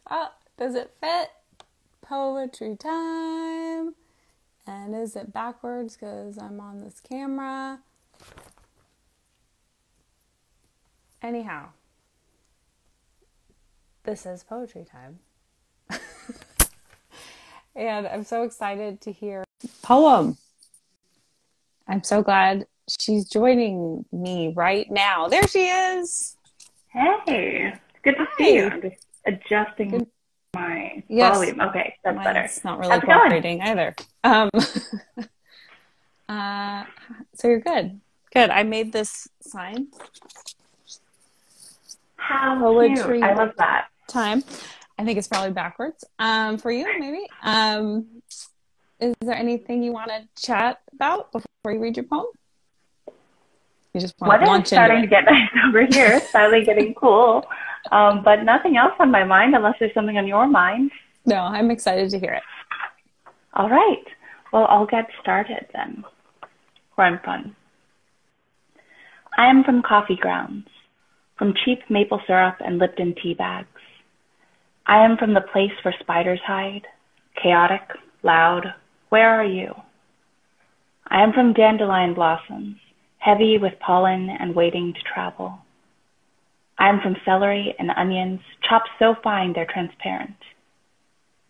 Oh, does it fit? Poetry time. And is it backwards because I'm on this camera? Anyhow, this is poetry time. And I'm so excited to hear poem. I'm so glad she's joining me right now. There she is. Hey, good to see you. I'm just adjusting my volume. Okay, that's better. It's not really cooperating either. So you're good. Good. I made this sign. How poetry cute. I love that. Time. I think it's probably backwards. For you, maybe. Is there anything you want to chat about before you read your poem? You just want to launch into it. Starting to get nice over here. It's finally getting cool. But nothing else on my mind unless there's something on your mind. No, I'm excited to hear it. All right. Well, I'll get started then. Rhyme fun. I am from coffee grounds, from cheap maple syrup and Lipton tea bags. I am from the place where spiders hide, chaotic, loud. Where are you? I am from dandelion blossoms, heavy with pollen and waiting to travel. I am from celery and onions, chopped so fine they're transparent.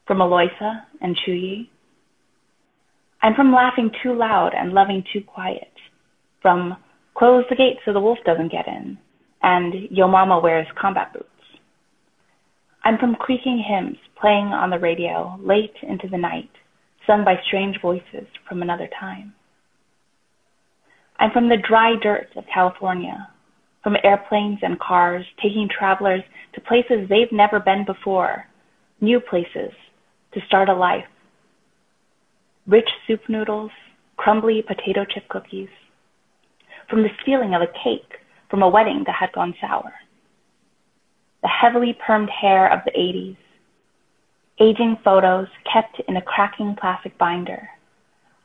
From Aloysia and Chuyi. I'm from laughing too loud and loving too quiet. From close the gate so the wolf doesn't get in, and yo mama wears combat boots. I'm from creaking hymns playing on the radio late into the night, sung by strange voices from another time. I'm from the dry dirt of California, from airplanes and cars taking travelers to places they've never been before, new places to start a life. Rich soup noodles, crumbly potato chip cookies. From the stealing of a cake from a wedding that had gone sour. The heavily permed hair of the 80s. Aging photos kept in a cracking plastic binder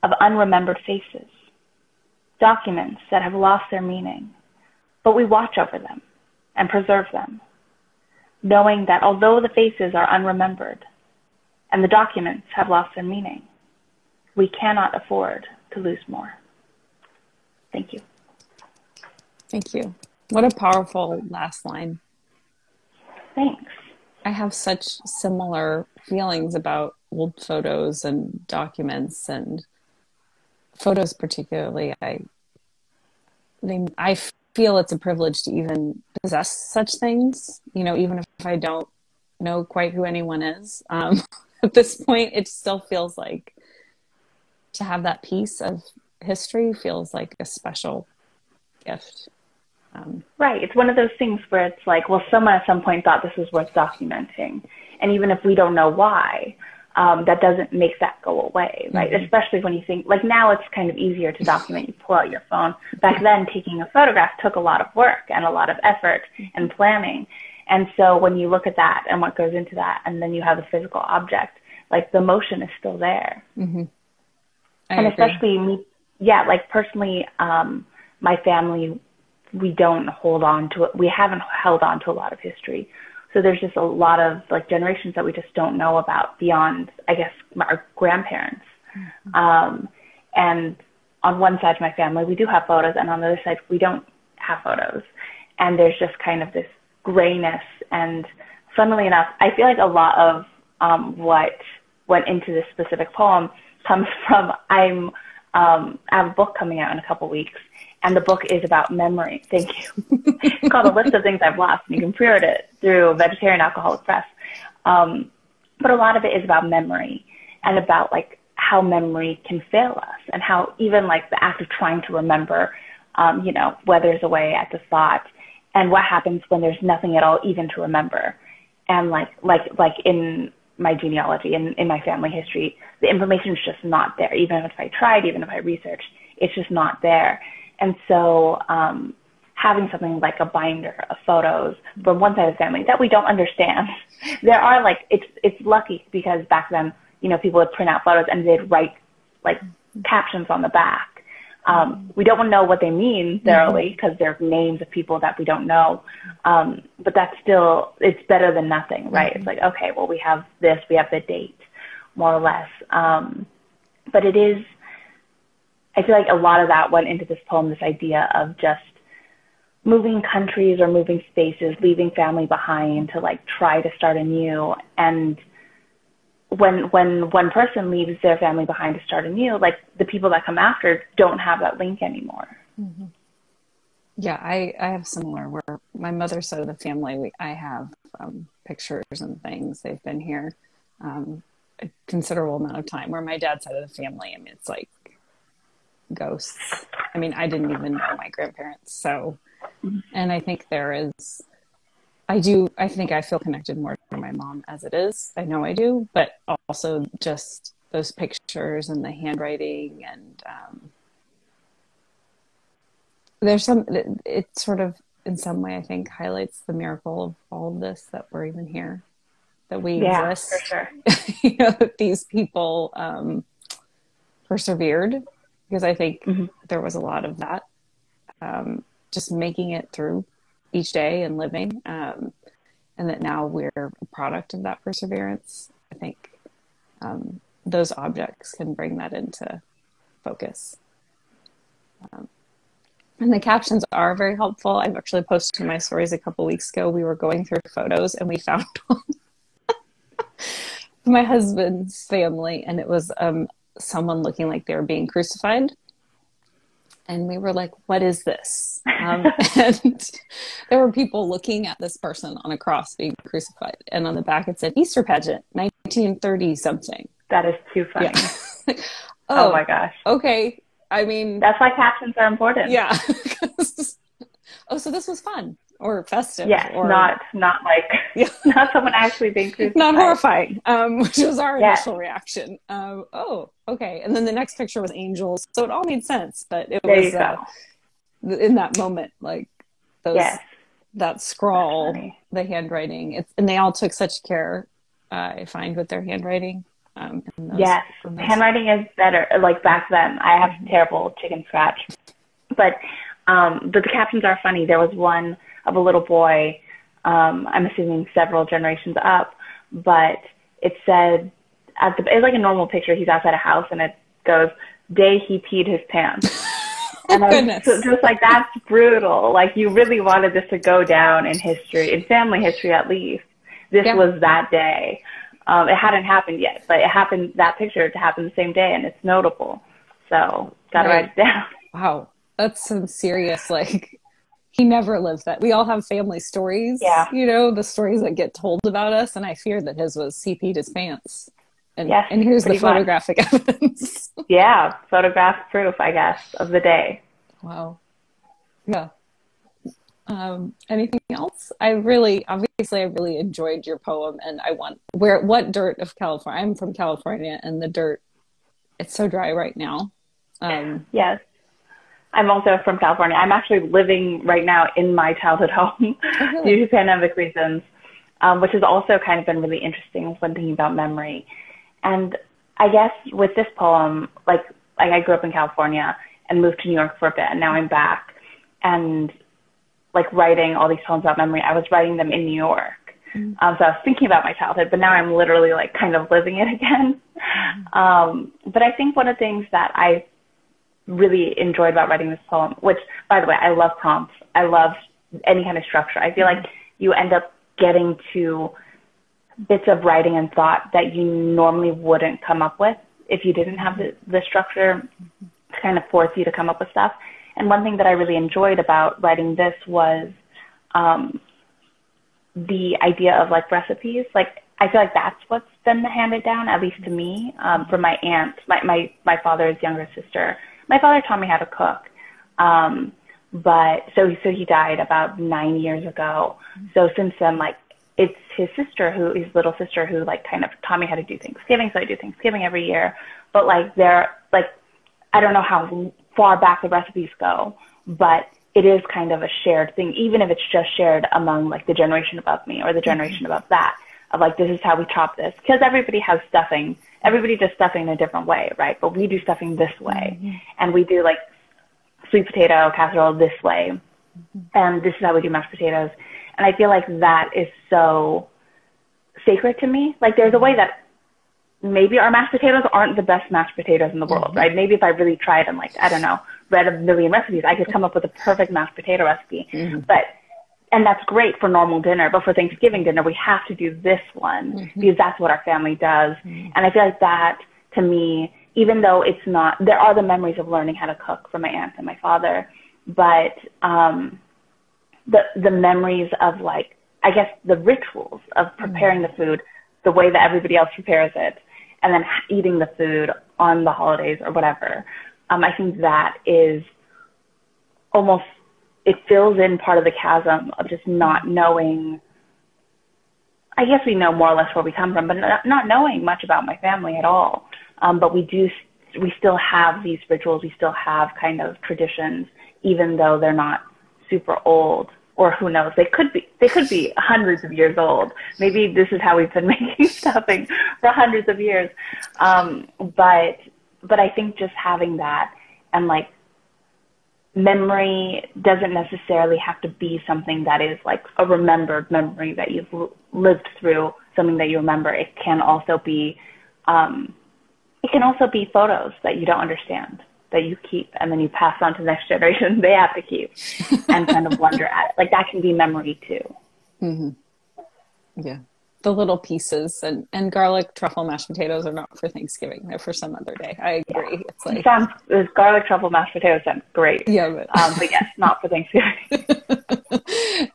of unremembered faces. Documents that have lost their meaning, but we watch over them and preserve them, knowing that although the faces are unremembered and the documents have lost their meaning, we cannot afford to lose more. Thank you. Thank you. What a powerful last line. Thanks. I have such similar feelings about old photos and documents, and photos particularly. I feel it's a privilege to even possess such things, even if I don't know quite who anyone is. At this point, it still feels like to have that piece of history feels like a special gift. Right. It's one of those things where it's like, well, someone at some point thought this was worth documenting. And even if we don't know why, that doesn't make that go away, right? Mm-hmm. Especially when you think, like now it's kind of easier to document. You pull out your phone. Back then, taking a photograph took a lot of work and a lot of effort and planning. And so when you look at that and what goes into that, and then you have the physical object, like the emotion is still there. Mm-hmm. And especially me, like personally, my family, we don't hold on to it. We haven't held on to a lot of history. So there's just a lot of like generations that we just don't know about beyond, I guess, our grandparents. Mm-hmm. And on one side of my family, we do have photos, and on the other side, we don't have photos. And there's just kind of this grayness. And funnily enough, I feel like a lot of what went into this specific poem comes from, I have a book coming out in a couple weeks, and the book is about memory. Thank you. It's called A List of Things I've Lost, and you can pre-order it through Vegetarian Alcoholic Press. But a lot of it is about memory and about like how memory can fail us, and how even like the act of trying to remember, withers away at the thought, and what happens when there's nothing at all even to remember. And like in my genealogy and in my family history, the information is just not there. Even if I tried, even if I researched, it's just not there. And so having something like a binder of photos from one side of the family that we don't understand, there are like, it's lucky because back then, people would print out photos and they'd write like captions on the back. We don't know what they mean thoroughly because they're names of people that we don't know. But that's still, it's better than nothing, right? It's like, okay, well, we have this, we have the date, more or less. But it is, I feel like a lot of that went into this poem, this idea of just moving countries or moving spaces, leaving family behind to like try to start anew. And when one person leaves their family behind to start anew, like the people that come after don't have that link anymore. Mm-hmm. Yeah, I have similar, where my mother's side of the family, I have pictures and things. They've been here a considerable amount of time, where my dad's side of the family, I mean, it's like ghosts. I mean, I didn't even know my grandparents. So, and I think I think I feel connected more to my mom as it is. I know I do, but also just those pictures and the handwriting, and there's it sort of in some way I think highlights the miracle of all of this, that we're even here, that we exist. For sure. You know, that these people persevered, because I think there was a lot of that, just making it through each day and living, and that now we're a product of that perseverance. I think those objects can bring that into focus. And the captions are very helpful. I've actually posted in my stories a couple weeks ago. We were going through photos and we found one. My husband's family, and it was someone looking like they were being crucified. And we were like, what is this? And there were people looking at this person on a cross being crucified. And on the back it said, Easter pageant, 1930 something. That is too funny. Yeah. Oh my gosh. Okay. I mean, that's why captions are important. Yeah. Oh, so this was fun or festive. Yes, or not like, not someone actually being crucified. Not horrifying, which was our initial reaction. Oh, okay. And then the next picture was angels. So it all made sense, but it was in that moment, like those, that scrawl, the handwriting, and they all took such care, I find, with their handwriting. Handwriting is better. Like back then, I have terrible chicken scratch, but the captions are funny. There was one of a little boy, I'm assuming several generations up, but it said, it's like a normal picture. He's outside a house, and it goes, "Day he peed his pants." And I was just like, that's brutal. Like, you really wanted this to go down in history, in family history at least. This was that day. It hadn't happened yet, but it happened, that picture to happen the same day, and it's notable. So, gotta write it down. Wow. That's some serious, like, he never lived that. We all have family stories, you know, the stories that get told about us, and I fear that his was he peed his pants. And, and here's the photographic evidence. Photograph proof, I guess, of the day. Wow. Yeah. Anything else? I really enjoyed your poem, and what dirt of California? I'm from California, and the dirt, it's so dry right now. Yes. I'm also from California. I'm actually living right now in my childhood home due to pandemic reasons, which has also kind of been really interesting when thinking about memory. And I guess with this poem, like I grew up in California and moved to New York for a bit, and now I'm back. And like writing all these poems about memory, I was writing them in New York. So I was thinking about my childhood, but now I'm literally like kind of living it again. But I think one of the things that I really enjoyed about writing this poem, which, by the way, I love prompts. I love any kind of structure. I feel like you end up getting to bits of writing and thought that you normally wouldn't come up with if you didn't have the structure to kind of force you to come up with stuff. And one thing that I really enjoyed about writing this was the idea of like recipes. Like, I feel like that's what's been handed down, at least to me, from my aunt, my father's younger sister. My father taught me how to cook. But so he died about 9 years ago. So since then, like, it's his little sister who like kind of taught me how to do Thanksgiving. So I do Thanksgiving every year. But like I don't know how far back the recipes go, but it is kind of a shared thing, even if it's just shared among like the generation above me or the generation above that, of like, this is how we chop this. Because everybody has stuffing. Everybody does stuffing in a different way, right? But we do stuffing this way. And we do like sweet potato casserole this way, and this is how we do mashed potatoes. And I feel like that is so sacred to me. Like, there's a way that maybe our mashed potatoes aren't the best mashed potatoes in the world, right? Maybe if I really tried and, like, I don't know, read a million recipes, I could come up with a perfect mashed potato recipe. And that's great for normal dinner, but for Thanksgiving dinner, we have to do this one because that's what our family does. And I feel like that, to me, even though it's not, there are the memories of learning how to cook from my aunt and my father, but the memories of, like, I guess the rituals of preparing the food the way that everybody else prepares it, and then eating the food on the holidays or whatever. I think that is almost, it fills in part of the chasm of just not knowing. I guess we know more or less where we come from, but not knowing much about my family at all. But we still have these rituals. We still have kind of traditions, even though they're not super old, or who knows, they could be hundreds of years old. Maybe this is how we've been making stuffing for hundreds of years. But I think just having that, and, like, memory doesn't necessarily have to be something that is like a remembered memory that you've lived through, something that you remember. It can also be photos that you don't understand, that you keep, and then you pass on to the next generation. They have to keep and kind of wonder at it. Like, that can be memory too. Yeah. The little pieces, and garlic truffle mashed potatoes are not for Thanksgiving. They're for some other day. I agree. Yeah. It's like, this garlic truffle mashed potatoes sounds great. Yeah, but yes, not for Thanksgiving.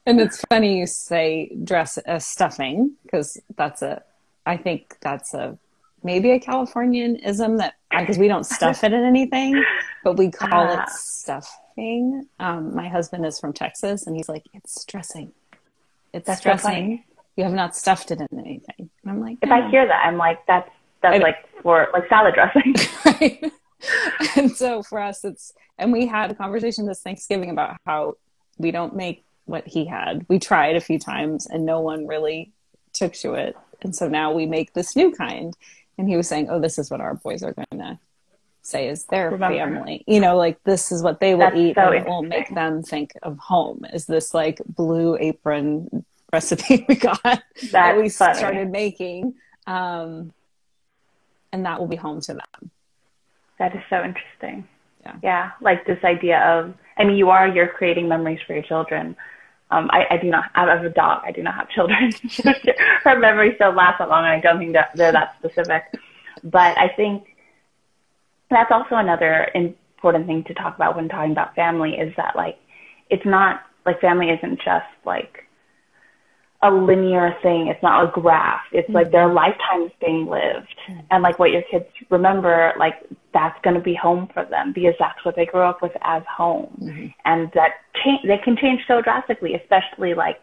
And it's funny you say dress as stuffing, because I think that's maybe a Californianism, that because we don't stuff it in anything, but we call it stuffing. My husband is from Texas, and he's like, it's dressing. That's dressing. So you have not stuffed it in anything. And I'm like, if I hear that, I'm like, that's like for, like, salad dressing. Right. And so for us, and we had a conversation this Thanksgiving about how we don't make what he had. We tried a few times and no one really took to it. And so now we make this new kind. And he was saying, oh, this is what our boys are going to say is their family. You know, like, this is what they will eat, and it will make them think of home. Is this, like, Blue Apron recipe we got that we started making, and that will be home to them. That is so interesting. Yeah, like this idea of, I mean, you're creating memories for your children. I do not, I have a dog, I do not have children. Her memories don't last that long, and I don't think that they're that specific. But I think that's also another important thing to talk about when talking about family, is that, like, it's not, like, family isn't just, like, a linear thing. It's not a graph. It's like their lifetimes being lived, and, like, what your kids remember, like, that's going to be home for them because that's what they grew up with as home. And that they can change so drastically, especially, like,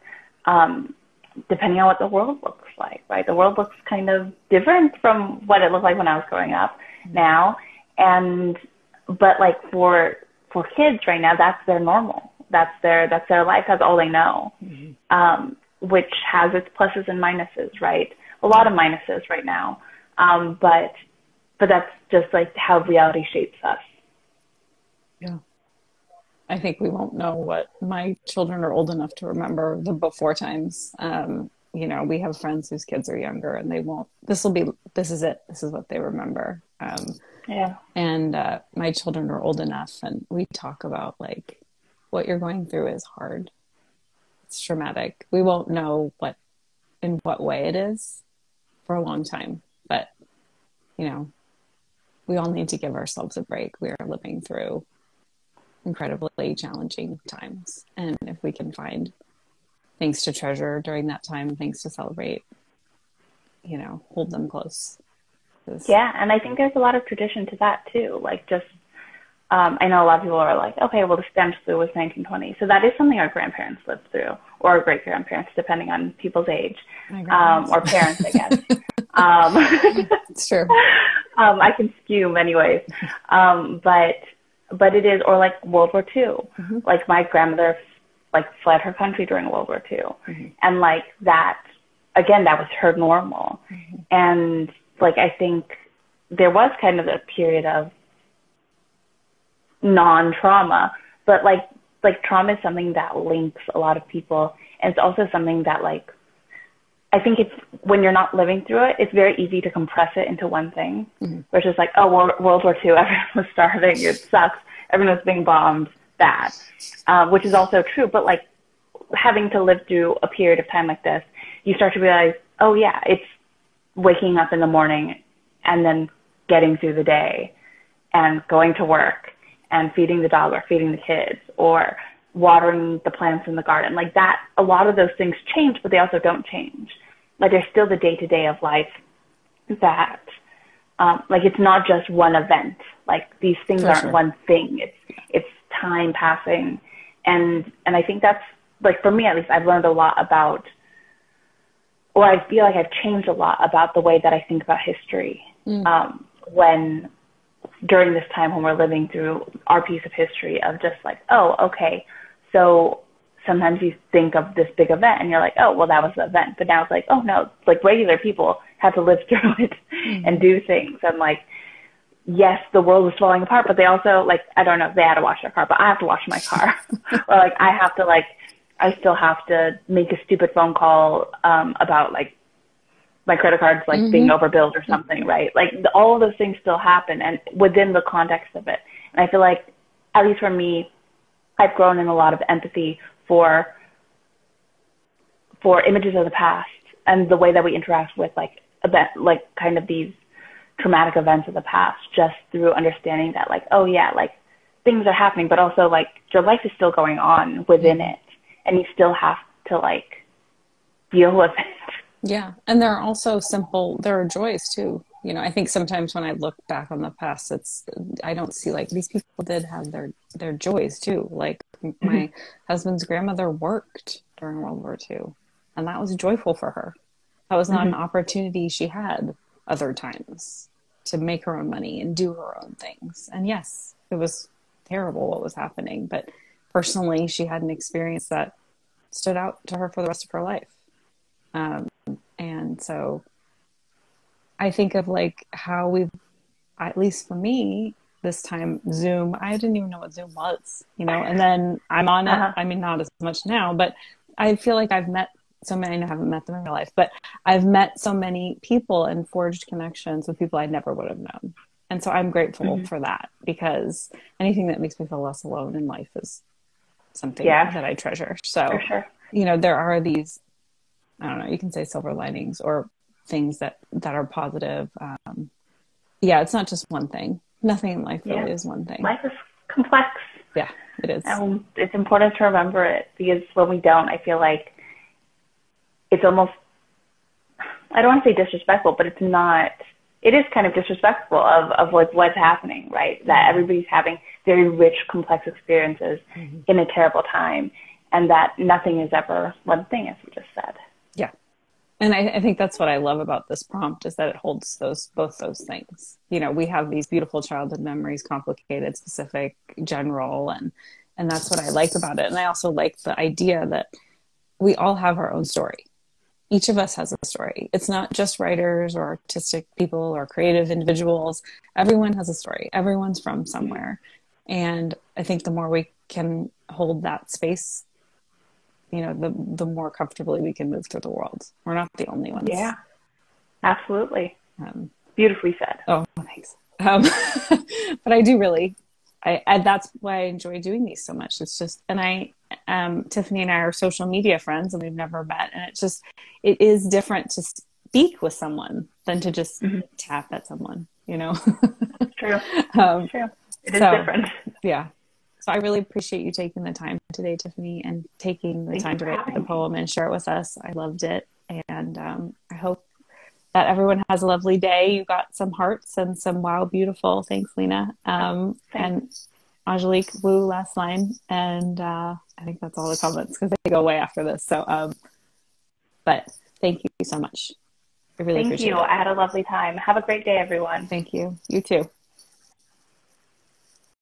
depending on what the world looks like, right? The world looks kind of different from what it looked like when I was growing up now. But, like, for kids right now, that's their normal. That's their life. That's all they know. Which has its pluses and minuses, right? A lot of minuses right now. But that's just, like, how reality shapes us. Yeah. I think we won't know what, my children are old enough to remember the before times. You know, we have friends whose kids are younger, and they won't, this is it. This is what they remember. And my children are old enough, and we talk about, like, what you're going through is hard. It's traumatic. We won't know in what way it is for a long time, but, you know, we all need to give ourselves a break. We are living through incredibly challenging times. And if we can find things to treasure during that time, things to celebrate, you know, hold them close. Yeah. And I think there's a lot of tradition to that too. Like, just, I know a lot of people are like, okay, well, the Spanish flu was 1920. So that is something our grandparents lived through, or our great-grandparents, depending on people's age, or parents, I guess. It's true. I can skew many ways. But it is, or like World War II. Like, my grandmother, like, fled her country during World War II. And, like, that, again, that was her normal. And, like, I think there was kind of a period of non-trauma but like trauma is something that links a lot of people. And it's also something that like, I think it's when you're not living through it, it's very easy to compress it into one thing. Mm-hmm. Where it's just like, oh, World War II, everyone was starving, it sucks, everyone was being bombed, bad, which is also true. But like having to live through a period of time like this, you start to realize, oh yeah, it's waking up in the morning and then getting through the day and going to work and feeding the dog or feeding the kids or watering the plants in the garden. Like that, a lot of those things change, but they also don't change. Like there's still the day-to-day of life that, like it's not just one event. Like these things aren't one thing. It's time passing. And I think that's, like for me at least, I've learned a lot about, or I feel like I've changed a lot about the way that I think about history. When during this time when we're living through our piece of history of just like, oh, okay, so sometimes you think of this big event and you're like, oh, well, that was the event. But now it's like, oh, no, like regular people have to live through it and do things. And like, yes, the world is falling apart, but they also like, I don't know if they had to wash their car, but I have to wash my car. Or like, I still have to make a stupid phone call about like my credit card's like being overbilled or something, right? Like all of those things still happen and within the context of it. And I feel like, at least for me, I've grown in a lot of empathy for images of the past and the way that we interact with like kind of these traumatic events of the past, just through understanding that like, oh yeah, like things are happening, but also like your life is still going on within it and you still have to like deal with it. Yeah. And there are joys too. You know, I think sometimes when I look back on the past, I don't see like these people did have their joys too. Like my husband's grandmother worked during World War II and that was joyful for her. That was not an opportunity she had other times to make her own money and do her own things. And yes, it was terrible what was happening, but personally, she had an experience that stood out to her for the rest of her life. And so I think of like how we've, at least for me, this time Zoom, I didn't even know what Zoom was, you know, and then I'm on it. I mean, not as much now, but I feel like I've met so many, I haven't met them in real life, but I've met so many people and forged connections with people I never would have known. And so I'm grateful for that, because anything that makes me feel less alone in life is something that I treasure. So, for sure. You know, there are these, I don't know, you can say silver linings or things that are positive. It's not just one thing. Nothing in life really is one thing. Life is complex. Yeah, it is. And it's important to remember it, because when we don't, I feel like it's almost, I don't want to say disrespectful, but it's not, it is kind of disrespectful of like what's happening, right? That everybody's having very rich, complex experiences in a terrible time, and that nothing is ever one thing, as we just said. Yeah. And I think that's what I love about this prompt, is that it holds both those things. You know, we have these beautiful childhood memories, complicated, specific, general, and that's what I like about it. And I also like the idea that we all have our own story. Each of us has a story. It's not just writers or artistic people or creative individuals. Everyone has a story. Everyone's from somewhere. And I think the more we can hold that space, you know, the more comfortably we can move through the world. We're not the only ones. Yeah, absolutely. Beautifully said. Oh, thanks. But I do really, that's why I enjoy doing these so much. It's just, and Tiffany and I are social media friends and we've never met. And it is different to speak with someone than to just tap at someone, you know? True. True. It is different. Yeah. So I really appreciate you taking the time today, Tiffany, and taking the time to write the poem and share it with us. I loved it. And I hope that everyone has a lovely day. You got some hearts and some wow, beautiful. Thanks, Lena. And Angelique, woo, last line. And I think that's all the comments, because they go away after this. So, but thank you so much. I really appreciate it. Thank you. I had a lovely time. Have a great day, everyone. Thank you. You too.